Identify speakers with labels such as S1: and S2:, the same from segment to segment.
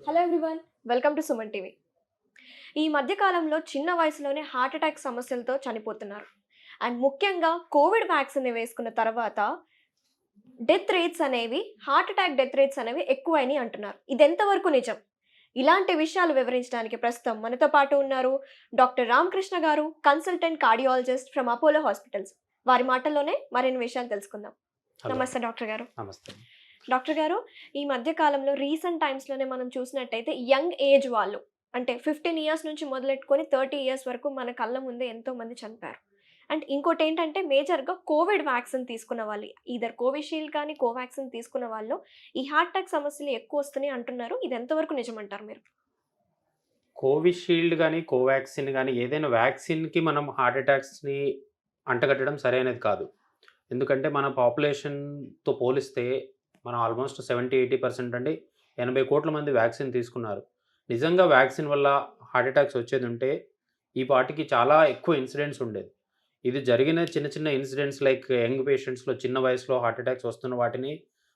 S1: Hello everyone, welcome to Suman TV. ఈ మధ్య కాలంలో చిన్న వయసులోనే హార్ట్ అటాక్ సమస్యలతో చనిపోతున్నారు. అండ్ ముఖ్యంగా కోవిడ్ వ్యాక్సిన్ వేసుకున్న తర్వాత హార్ట్ అటాక్ డెత్ రేట్స్ అనేవి ఎక్కువైనాయి అంటున్నారు. ఇది ఎంతవరకు నిజం? ఇలాంటి విషయాలు వివరించడానికి ప్రస్తుతం మనతో పాటు ఉన్నారు డాక్టర్ రామకృష్ణ గారు, consultant cardiologist from Apollo hospitals. వారి మాటల్లోనే మరిన్ని విషయాలు తెలుసుకుందాం.
S2: హలో.
S1: నమస్తే డాక్టర్ గారు.
S2: నమస్తే.
S1: డాక్టర్ గారు, ఈ మధ్య కాలంలో రీసెంట్ టైమ్స్‌లోనే మనం చూసినట్టయితే యంగ్ ఏజ్ వాళ్ళు అంటే 15 ఇయర్స్ నుంచి మొదలెట్టుకొని 30 ఇయర్స్ వరకు మన కళ్ళ ముందే ఎంతోమంది చనిపోయారు. అండ్ ఇంకోటేంటంటే మేజర్‌గా కోవిడ్ వ్యాక్సిన్ తీసుకున్న వాళ్ళు, ఈదర్ కోవిషీల్డ్ కానీ, కోవాక్సిన్ తీసుకున్న వాళ్ళు ఈ హార్ట్ అటాక్ సమస్యలు ఎక్కువొస్తున్నాయి అంటున్నారు. ఇది ఎంతవరకు నిజమంటారు మీరు?
S2: కోవిషీల్డ్ గానీ, కోవాక్సిన్ గానీ ఏదైనా వ్యాక్సిన్‌కి మనం హార్ట్ అటాక్స్‌ని అంటగట్టడం సరైనది కాదు. ఎందుకంటే మన పాపులేషన్‌తో పోలిస్తే మనం ఆల్మోస్ట్ 70-80% అండి 80,00,00,000 మంది వ్యాక్సిన్ తీసుకున్నారు. నిజంగా వ్యాక్సిన్ వల్ల హార్ట్ అటాక్స్ వచ్చేదుంటే ఈ పాటికి చాలా ఎక్కువ ఇన్సిడెంట్స్ ఉండేది. ఇది జరిగిన చిన్న చిన్న ఇన్సిడెంట్స్ లైక్ యంగ్ పేషెంట్స్‌లో చిన్న వయసులో హార్ట్ అటాక్స్ వస్తున్న వాటిని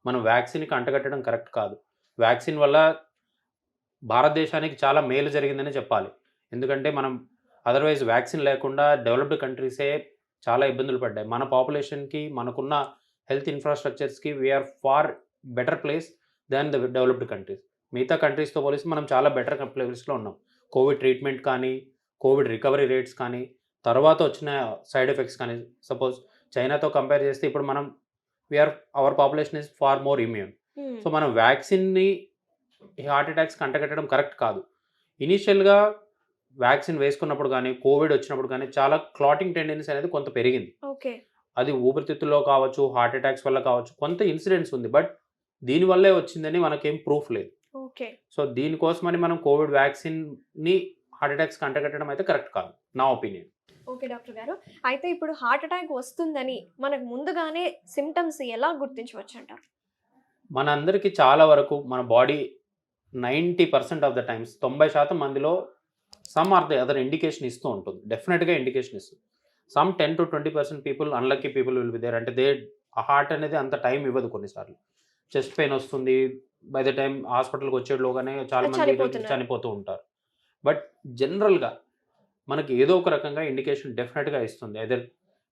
S2: మనం వ్యాక్సిన్‌కి అంటగట్టడం కరెక్ట్ కాదు. వ్యాక్సిన్ వల్ల భారతదేశానికి చాలా మేలు జరిగిందనే చెప్పాలి. ఎందుకంటే మనం అదర్‌వైజ్ వ్యాక్సిన్ లేకుండా డెవలప్డ్ కంట్రీసే చాలా ఇబ్బందులు పడ్డాయి. మన పాపులేషన్‌కి, మనకున్న హెల్త్ ఇన్‌ఫ్రాస్ట్రక్చర్స్‌కి we are far better place than the developed countries. మిగతా కంట్రీస్‌తో పోలిస్తే మనం చాలా బెటర్ ప్లేస్‌లో ఉన్నాం. కోవిడ్ ట్రీట్మెంట్ కానీ, కోవిడ్ రికవరీ రేట్స్ కానీ, తర్వాత వచ్చిన సైడ్ ఎఫెక్ట్స్ కానీ, సపోజ్ చైనాతో కంపేర్ చేస్తే ఇప్పుడు మనం our population is far more immune. So మనం వ్యాక్సిన్‌ని ఈ హార్ట్ అటాక్స్‌కి అంటగట్టడం కరెక్ట్ కాదు. ఇనీషియల్‌గా వ్యాక్సిన్ వేసుకున్నప్పుడు గానీ, కోవిడ్ వచ్చినప్పుడు గానీ చాలా క్లాటింగ్ టెండెన్సీ అనేది కొంత పెరిగింది.
S1: ఓకే.
S2: అది ఊపిరితిత్తుల్లో కావచ్చు, హార్ట్ అటాక్స్ వల్ల కావచ్చు, కొంత ఇన్సిడెంట్స్ ఉంది. బట్ దీనివల్లే వచ్చిందని మనకేం ప్రూఫ్ లేదు.
S1: ఓకే.
S2: సో దీనికోసమని మనం కోవిడ్ వ్యాక్సిన్‌ని హార్ట్ అటాక్స్‌కి అంటగట్టడం అయితే కరెక్ట్ కాదు. నా ఒపీనియన్.
S1: ఓకే డాక్టర్ గారు. అయితే ఇప్పుడు హార్ట్ అటాక్ వస్తుందని మనకు ముందుగానే సింప్టమ్స్ ఎలా గుర్తించవచ్చంటారు?
S2: మనందరికీ చాలా వరకు మన బాడీ 90% ఆఫ్ ద టైమ్స్ 90% మందిలో some or the other indication ఇస్తూ ఉంటుంది. డెఫినెట్‌గా ఇండికేషన్ ఇస్తుంది. Some 10-20% people unlucky people will be there. అంటే హార్ట్ అనేది అంత టైం ఇవ్వదు కొన్నిసార్లు. చెస్ట్ పెయిన్ వస్తుంది. బై ద టైమ్ హాస్పిటల్‌కి వచ్చేలోగానే చాలా మంది చనిపోతూ ఉంటారు. బట్ జనరల్‌గా మనకి ఏదో ఒక రకంగా ఇండికేషన్ డెఫినెట్‌గా ఇస్తుంది. ఐదర్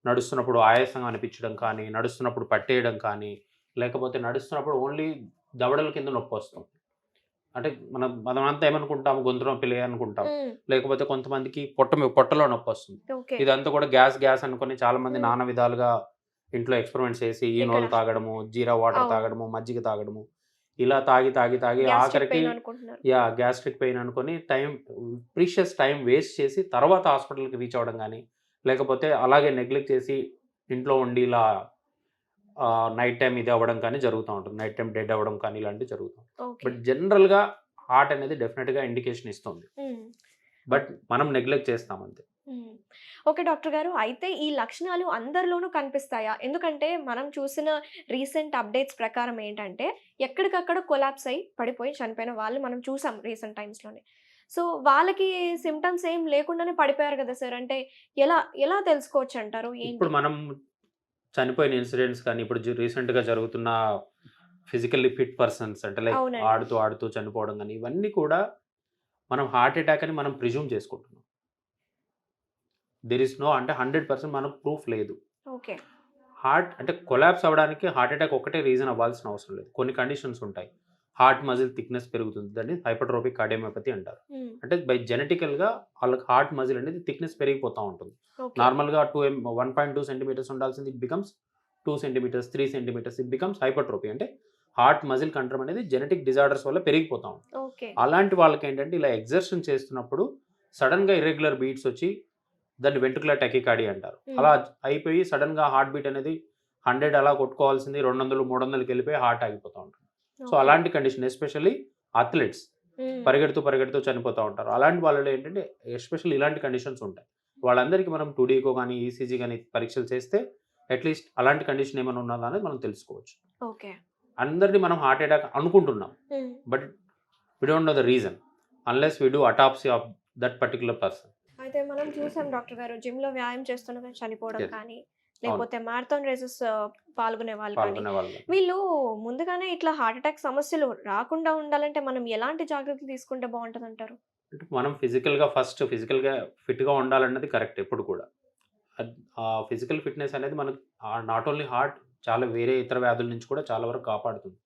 S2: నడుస్తున్నప్పుడు ఆయాసంగా అనిపించడం కానీ, నడుస్తున్నప్పుడు పట్టేయడం కానీ, లేకపోతే నడుస్తున్నప్పుడు ఓన్లీ దవడల కింద నొప్పొస్తుంది. అంటే మనమంతా ఏమనుకుంటాం, గొంతు నొప్పిలే అనుకుంటాం. లేకపోతే కొంతమందికి పొట్టలో నొప్పొస్తుంది.
S1: ఓకే.
S2: ఇదంతా కూడా గ్యాస్ అనుకుని చాలామంది నానా విధాలుగా ఇంట్లో ఎక్స్‌పెరిమెంట్స్ చేసి ఈనోలు తాగడము, జీరా వాటర్ తాగడము, మజ్జిగ తాగడము, ఇలా తాగి ఆఖరికి గ్యాస్ట్రిక్ పెయిన్ అనుకుని ప్రీషియస్ టైం వేస్ట్ చేసి తర్వాత హాస్పిటల్‌కి రీచ్ అవ్వడం గానీ, లేకపోతే అలాగే నెగ్లెక్ట్ చేసి ఇంట్లో ఉండి ఇలా నైట్ టైమ్ ఇది అవ్వడం కానీ జరుగుతూ ఉంటుంది. నైట్ టైమ్ డెడ్ అవ్వడం కానీ ఇలాంటివి జరుగుతాయి. బట్ జనరల్‌గా హార్ట్ అనేది డెఫినెట్‌గా ఇండికేషన్ ఇస్తుంది. బట్ మనం నెగ్లెక్ట్ చేస్తాం అంతే.
S1: ఓకే డాక్టర్ గారు. అయితే ఈ లక్షణాలు అందరిలోనూ కనిపిస్తాయా? ఎందుకంటే మనం చూసిన రీసెంట్ అప్డేట్స్ ప్రకారం ఏంటంటే ఎక్కడికక్కడ కొలాప్స్ అయ్యి పడిపోయి చనిపోయిన వాళ్ళు మనం చూసాం రీసెంట్ టైమ్స్‌లోనే. సో వాళ్ళకి సింప్టమ్స్ ఏం లేకుండానే పడిపోయారు కదా సార్! అంటే ఎలా తెలుసుకోవచ్చంటారు?
S2: ఇప్పుడు
S1: ఏంటి?
S2: మనం చనిపోయిన ఇన్సిడెంట్స్ కానీ, ఇప్పుడు రీసెంట్‌గా జరుగుతున్న ఫిజికల్లీ ఫిట్ పర్సన్స్ అంటే లైక్
S1: అవునండి.
S2: ఆడుతూ చనిపోవడం గానీ, ఇవన్నీ కూడా మనం హార్ట్ అటాక్ అని మనం ప్రిజ్యూమ్ చేసుకుంటున్నాం. దేర్ ఈస్ నో అంటే 100% మనకు ప్రూఫ్ లేదు.
S1: ఓకే.
S2: హార్ట్ అంటే కొలాప్స్ అవ్వడానికి హార్ట్ అటాక్ ఒక్కటే రీజన్ అవ్వాల్సిన అవసరం లేదు. కొన్ని కండిషన్స్ ఉంటాయి. హార్ట్ మజిల్ థిక్‌నెస్ పెరుగుతుంది. దాన్ని హైపర్ట్రోఫిక్ కార్డియోమయోపతి అంటారు. అంటే జెనెటికల్‌గా వాళ్ళకి హార్ట్ మజిల్ అనేది థిక్‌నెస్ పెరిగిపోతా ఉంటుంది.
S1: ఓకే.
S2: నార్మల్‌గా 1.2 సెంటీమీటర్స్ ఉండాల్సింది it becomes 2 centimetres, 3 centimetres it becomes hypertrophy. అంటే హార్ట్ మజిల్ కంట్రోల్ అనేది జెనెటిక్ డిజార్డర్స్ వల్ల పెరిగిపోతా ఉంటుంది.
S1: ఓకే.
S2: అలాంటి వాళ్ళకేంటంటే ఇలా ఎక్సర్షన్ చేస్తున్నప్పుడు సడెన్‌గా ఇర్రెగ్యులర్ బీట్స్ వచ్చి దాన్ని వెంట్రుకులర్ టెకికార్డియా అంటారు. అలా అయిపోయి సడెన్‌గా హార్ట్ బీట్ అనేది 100 అలా కొట్టుకోవాల్సింది 200, 300కి వెళ్ళిపోయి హార్ట్ ఆగిపోతా ఉంటుంది. సో అలాంటి కండిషన్ ఎస్పెషల్లీ అథ్లెట్స్ పరిగెడుతూ చనిపోతూ ఉంటారు. అలాంటి వాళ్ళలో ఏంటంటే ఎస్పెషల్లీ ఇలాంటి కండిషన్స్ ఉంటాయి. వాళ్ళందరికీ మనం 2D ఎకో గానీ, ఈసీజీ గానీ పరీక్షలు చేస్తే అట్‌లీస్ట్ అలాంటి కండిషన్ ఏమైనా ఉన్నదా అనేది మనం తెలుసుకోవచ్చు.
S1: ఓకే.
S2: అందరిని మనం హార్ట్ అటాక్ అనుకుంటున్నాం. But we don't know the reason unless we do autopsy of that particular person.
S1: అయితే మనం చూసాం డాక్టర్ గారు, జిమ్‌లో వ్యాయామం చేస్తుండగా చనిపోవడం
S2: Yes.
S1: కానీ, లేకపోతే మారథాన్ రేసెస్ పాల్గొనే వాళ్ళు కానీ
S2: పాల్గొనే వాళ్ళు.
S1: వీళ్ళు ముందుగానే ఇట్లా హార్ట్ అటాక్ సమస్యలు రాకుండా ఉండాలంటే మనం ఎలాంటి జాగ్రత్తలు తీసుకుంటే బాగుంటుంది అంటారు?
S2: అంటే మనం ఫిజికల్‌గా ఫిట్‌గా ఉండాలన్నది కరెక్ట్ ఎప్పుడు కూడా. ఆ ఫిజికల్ ఫిట్‌నెస్ అనేది మనకు నాట్ ఓన్లీ హార్ట్, చాలా వేరే ఇతర వ్యాధుల నుంచి కూడా చాలా వరకు కాపాడుతుంది.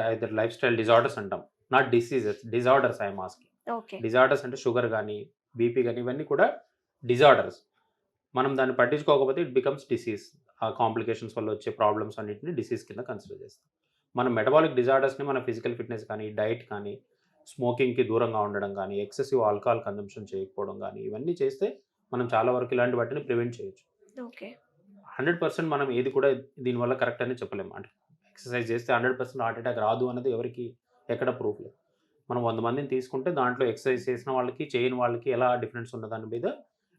S2: ఐదర్ లైఫ్ స్టైల్ డిజార్డర్స్ అంటాం. Not diseases, disorders I am asking.
S1: Okay.
S2: Disorders అంటే షుగర్ గానీ, బీపీ గానీ ఇవన్నీ కూడా డిజార్డర్స్. మనం దాన్ని పట్టించుకోకపోతే ఇట్ బికమ్స్ డిసీజ్. ఆ కాంప్లికేషన్స్ వల్ల వచ్చే ప్రాబ్లమ్స్ అన్నిటిని డిసీజ్ కింద కన్సిడర్ చేస్తాం. మనం మెటబాలిక్ డిజార్డర్స్‌ని మన ఫిజికల్ ఫిట్‌నెస్ కానీ, డైట్ కానీ, స్మోకింగ్‌కి దూరంగా ఉండడం కానీ, ఎక్సెసివ్ ఆల్కహాల్ కన్జంప్షన్ చేయకపోవడం గానీ, ఇవన్నీ చేస్తే మనం చాలా వరకు ఇలాంటి వాటిని ప్రివెంట్ చేయొచ్చు.
S1: ఓకే.
S2: 100% మనం ఏది కూడా దీనివల్ల కరెక్ట్ అని చెప్పలేము. అంటే ఎక్సర్సైజ్ చేస్తే 100% హార్ట్ అటాక్ రాదు అన్నది ఎవరికీ ఎక్కడ ప్రూఫ్ లేదు. మనం 100 మందిని తీసుకుంటే దాంట్లో ఎక్సర్సైజ్ చేసిన వాళ్ళకి, చేయని వాళ్ళకి ఎలా డిఫరెన్స్ ఉన్న దాని మీద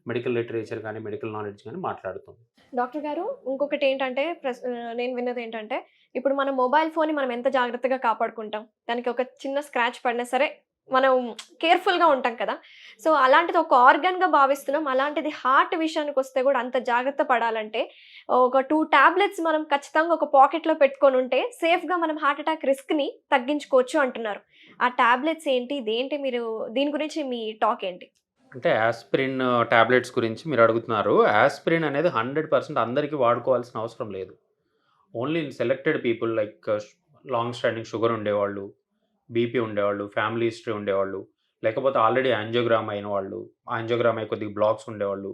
S2: మెడికల్ లిటరేచర్ కానీ, మెడికల్ నాలెడ్జ్ కానీ మాట్లాడుతుంది.
S1: డాక్టర్ గారు ఇంకొకటి ఏంటంటే నేను విన్నది ఏంటంటే ఇప్పుడు మన మొబైల్ ఫోన్ని మనం ఎంత జాగ్రత్తగా కాపాడుకుంటాం. దానికి ఒక చిన్న స్క్రాచ్ పడినా సరే మనం కేర్‌ఫుల్‌గా ఉంటాం కదా! సో, అలాంటిది ఒక ఆర్గాన్‌గా భావిస్తున్నాం. అలాంటిది హార్ట్ విషయానికొస్తే కూడా అంత జాగ్రత్త పడాలంటే ఒక 2 టాబ్లెట్స్ మనం ఖచ్చితంగా ఒక పాకెట్‌లో పెట్టుకొనుంటే సేఫ్‌గా మనం హార్ట్ అటాక్ రిస్క్‌ని తగ్గించుకోవచ్చు అంటున్నారు. ఆ టాబ్లెట్స్ ఏంటి? ఇదేంటి? దీని గురించి మీ టాక్ ఏంటి?
S2: అంటే యాస్పిరిన్ టాబ్లెట్స్ గురించి మీరు అడుగుతున్నారు. యాస్పిరిన్ అనేది 100% అందరికీ వాడుకోవాల్సిన అవసరం లేదు. Only in selected people like long standing sugar ఉండేవాళ్ళు, బీపీ ఉండేవాళ్ళు, ఫ్యామిలీ హిస్టరీ ఉండేవాళ్ళు, లేకపోతే ఆల్రెడీ యాంజియోగ్రామ్ అయిన వాళ్ళు, యాంజియోగ్రామ్ అయ్యి కొద్దిగా బ్లాక్స్ ఉండేవాళ్ళు,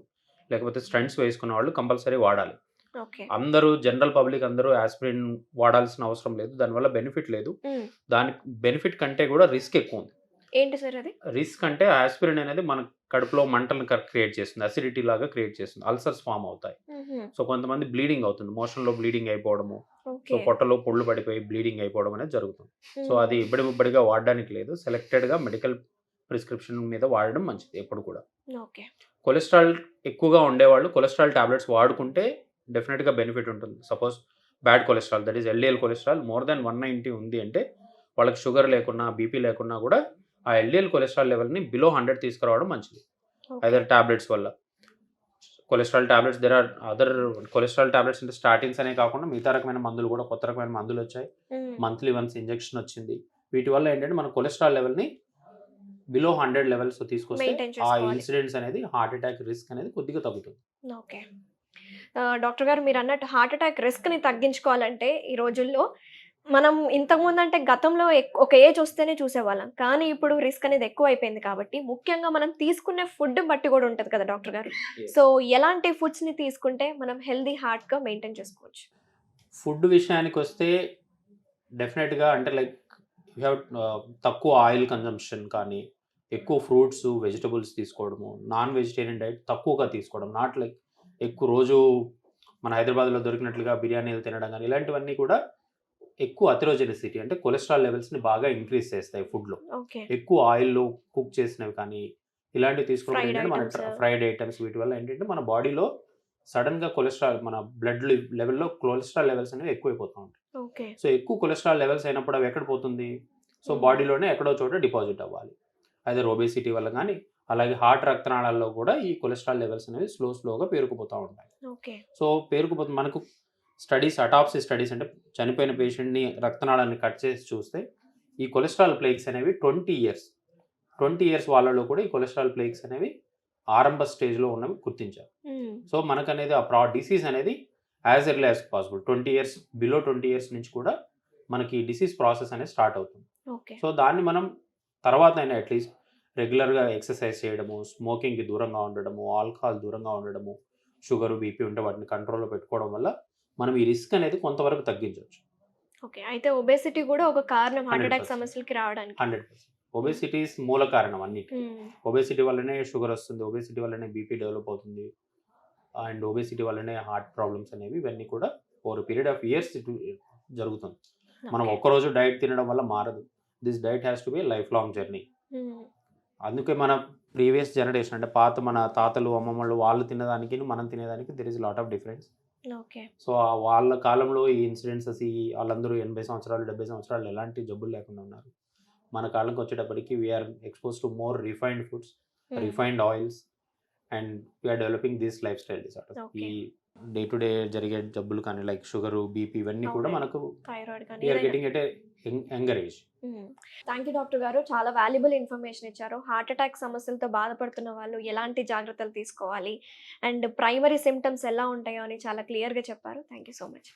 S2: లేకపోతే స్టంట్స్ వేసుకున్న వాళ్ళు కంపల్సరీ వాడాలి.
S1: ఓకే.
S2: అందరూ జనరల్ పబ్లిక్ అందరూ యాస్పిరిన్ వాడాల్సిన అవసరం లేదు. దానివల్ల బెనిఫిట్ లేదు.
S1: హ్మ్.
S2: దానికి బెనిఫిట్ కంటే కూడా రిస్క్ ఎక్కువుంది.
S1: ఏంటి సార్ అది?
S2: రిస్క్ అంటే యాస్పిరిన్ అనేది మన కడుపులో మంటలను క్రియేట్ చేస్తుంది. అసిడిటీ లాగా క్రియేట్ చేస్తుంది. అల్సర్స్ ఫార్మ్ అవుతాయి.
S1: హుహు.
S2: సో, కొంతమంది బ్లీడింగ్ అవుతుంది. మోషన్‌లో బ్లీడింగ్ అయిపోవడము, సో,
S1: ఓకే.
S2: పొట్టలో పుళ్ళు పడిపోయి బ్లీడింగ్ అయిపోవడం అనేది జరుగుతుంది. సో, అది
S1: హ్మ్.
S2: ఇబ్బడిముబ్బడిగా వాడడానికి లేదు. సెలెక్టెడ్‌గా మెడికల్ ప్రిస్క్రిప్షన్ మీద వాడడం మంచిది ఎప్పుడు కూడా.
S1: ఓకే.
S2: కొలెస్ట్రాల్ ఎక్కువగా ఉండేవాళ్ళు కొలెస్ట్రాల్ టాబ్లెట్స్ వాడుకుంటే డెఫినిట్‌గా బెనిఫిట్ ఉంటుంది. Suppose bad cholesterol that is LDL cholesterol more than 190 ఉంది అంటే వాళ్ళకి షుగర్ లేకున్నా, బీపీ లేకున్నా కూడా ఆ ఎల్‌డిఎల్ కొలెస్ట్రాల్ లెవెల్‌ని బిలో 100 తీసుకురావడం మంచిది.
S1: ఓకే.
S2: ఐదర్ టాబ్లెట్స్ వల్ల. Cholesterol tablets there are other cholesterol tablets అంటే స్టాటిన్స్ అనే కాకుండా మిగతా రకమైన మందులు కూడా కొత్త రకమైన మందులొచ్చాయి.
S1: హ్మ్.
S2: మంత్లీ వన్స్ ఇంజెక్షన్ వచ్చింది. వీటి వల్ల ఏంటంటే మన కొలెస్ట్రాల్ లెవెల్‌ని బిలో 100 లెవెల్స్ తీసుకొస్తే
S1: మెయింటైన్
S2: ఆ
S1: చేసుకోవాలి.
S2: ఇన్సిడెంట్స్ అనేది హార్ట్ అటాక్ రిస్క్ అనేది కొద్దిగా తగ్గుతుంది.
S1: ఓకే. డాక్టర్ గారు మీరన్నట్టు హార్ట్ అటాక్ రిస్క్‌ని తగ్గించుకోవాలంటే ఈ రోజుల్లో మనం ఇంతకుముందంటే గతంలో ఒక ఏజ్ వస్తేనే చూసేవాళ్ళం. కానీ ఇప్పుడు రిస్క్ అనేది ఎక్కువైపోయింది కాబట్టి ముఖ్యంగా మనం తీసుకునే ఫుడ్ బట్టి కూడా ఉంటది కదా డాక్టర్ గారు.
S2: Yes.
S1: సో, ఎలాంటి ఫుడ్స్‌ని తీసుకుంటే మనం హెల్తీ హార్ట్‌గా మెయింటైన్ చేసుకోవచ్చు?
S2: ఫుడ్ విషయానికొస్తే డెఫినెట్‌గా అంటే లైక్ యూ హ్యావ్ తక్కువ ఆయిల్ కన్జంప్షన్ కానీ, ఎక్కువ ఫ్రూట్స్, వెజిటబుల్స్ తీసుకోవడము, నాన్ వెజిటేరియన్ డైట్ తక్కువగా తీసుకోవడం. నాట్ లైక్ ఎక్కువ రోజు మన హైదరాబాద్‌లో దొరికినట్లుగా బిర్యానీలు తినడం గానీ, ఇలాంటివన్నీ కూడా ఎక్కువ అథెరోజెనిసిటీ అంటే కొలెస్ట్రాల్ లెవెల్స్‌ని బాగా ఇంక్రీజ్ చేస్తాయి ఫుడ్‌లో.
S1: ఓకే.
S2: ఎక్కువ ఆయిల్‌లో కుక్ చేసినవి కానీ, ఇలాంటివి తీసుకోవడం
S1: ఫ్రైడ్
S2: ఏంటంటే మన
S1: ఐటెమ్స్.
S2: ఫ్రైడ్ ఐటెమ్స్ వీటి వల్ల ఏంటంటే మన బాడీలో సడెన్‌గా కొలెస్ట్రాల్ మన బ్లడ్ లెవెల్‌లో కొలెస్ట్రాల్ లెవెల్స్ అనేవి ఎక్కువైపోతా ఉంటాయి.
S1: ఓకే.
S2: సో, ఎక్కువ కొలెస్ట్రాల్ లెవెల్స్ అయినప్పుడు అవి ఎక్కడ పోతుంది? సో,
S1: హ్మ్.
S2: బాడీలోనే ఎక్కడో చోట డిపాజిట్ అవ్వాలి. ఐదర్ ఒబేసిటీ వల్ల గానీ, అలాగే హార్ట్ రక్తనాళాల్లో కూడా ఈ కొలెస్ట్రాల్ లెవెల్స్ అనేవి స్లోగా పేరుకుపోతా ఉంటాయి.
S1: ఓకే.
S2: సో, పేరుకుపోతుంది మనకు అటాప్సీ స్టడీస్ అంటే చనిపోయిన పేషెంట్‌ని రక్తనాళాన్ని కట్ చేసి చూస్తే ఈ కొలెస్ట్రాల్ ప్లేక్స్ అనేవి 20 ఇయర్స్ వాళ్ళలో కూడా ఈ కొలెస్ట్రాల్ ప్లేక్స్ అనేవి ఆరంభ స్టేజ్‌లో ఉన్నవి గుర్తించారు.
S1: హ్మ్.
S2: సో, మనకనేది డిసీజ్ అనేది as early as possible 20 years below 20 years నుంచి కూడా మనకి డిసీజ్ ప్రాసెస్ అనేది స్టార్ట్ అవుతుంది.
S1: ఓకే.
S2: సో, దాన్ని మనం తర్వాతైనా అట్‌లీస్ట్ రెగ్యులర్‌గా ఎక్సర్సైజ్ చేయడము, స్మోకింగ్‌కి దూరంగా ఉండడము, ఆల్కహాల్ దూరంగా ఉండడము, షుగరు, బీపీ ఉంటే వాటిని కంట్రోల్‌లో పెట్టుకోవడం వల్ల మనం ఈ రిస్క్ అనేది కొంతవరకు తగ్గించొచ్చు.
S1: ఓకే. అయితే ఒబేసిటీ కూడా ఒక కారణం హార్ట్ అటాక్
S2: 100%.
S1: సమస్యలకి రావడానికి.
S2: 100%. ఒబేసిటీ ఈస్ మూల కారణం అన్నిటికి.
S1: హ్మ్.
S2: ఒబేసిటీ వల్లనే షుగర్ వస్తుంది. ఒబేసిటీ వల్లనే బీపీ డెవలప్ అవుతుంది. అండ్ ఒబేసిటీ వల్లనే హార్ట్ ప్రాబ్లమ్స్ అనేవి ఇవన్నీ కూడా ఓవర్ పీరియడ్ ఆఫ్ ఇయర్స్ జరుగుతుంది. మనం
S1: ఓకే.
S2: ఒక్కరోజు డైట్ తినడం వల్ల మారదు. This diet has to be life long journey.
S1: హ్మ్.
S2: అందుకే మన ప్రీవియస్ జనరేషన్ అంటే పాత మన తాతలు, అమ్మమ్మలు వాళ్ళు తినేదానికి మనం తినేదానికి there is lot of difference.
S1: Okay.
S2: So, వాళ్ళ కాలంలో ఈ ఇన్సిడెన్సెస్ వాళ్ళందరూ 80 సంవత్సరాలు, 70 సంవత్సరాలు ఎలాంటి జబ్బులు లేకుండా ఉన్నారు. మన కాలంకి వచ్చేటప్పటికి we are exposed to more refined foods,
S1: hmm.
S2: Refined oils and we are developing this lifestyle disorders.
S1: Okay.
S2: ఈ డే టు డే జరిగే జబ్బులు కానీ లైక్ షుగరు, బీపీ ఇవన్నీ కూడా
S1: అవునండి.
S2: మనకు
S1: థైరాయిడ్ కానీ
S2: వీఆర్
S1: ఏదైనా.
S2: Getting at younger age.
S1: Thank you doctor గారు, చాలా వాల్యుబుల్ ఇన్ఫర్మేషన్ ఇచ్చారు. హార్ట్ అటాక్ సమస్యలతో బాధపడుతున్న వాళ్ళు ఎలాంటి జాగ్రత్తలు తీసుకోవాలి అండ్ ప్రైమరీ సిమ్టమ్స్ ఎలా ఉంటాయో అని చాలా క్లియర్గా చెప్పారు. Thank you so much.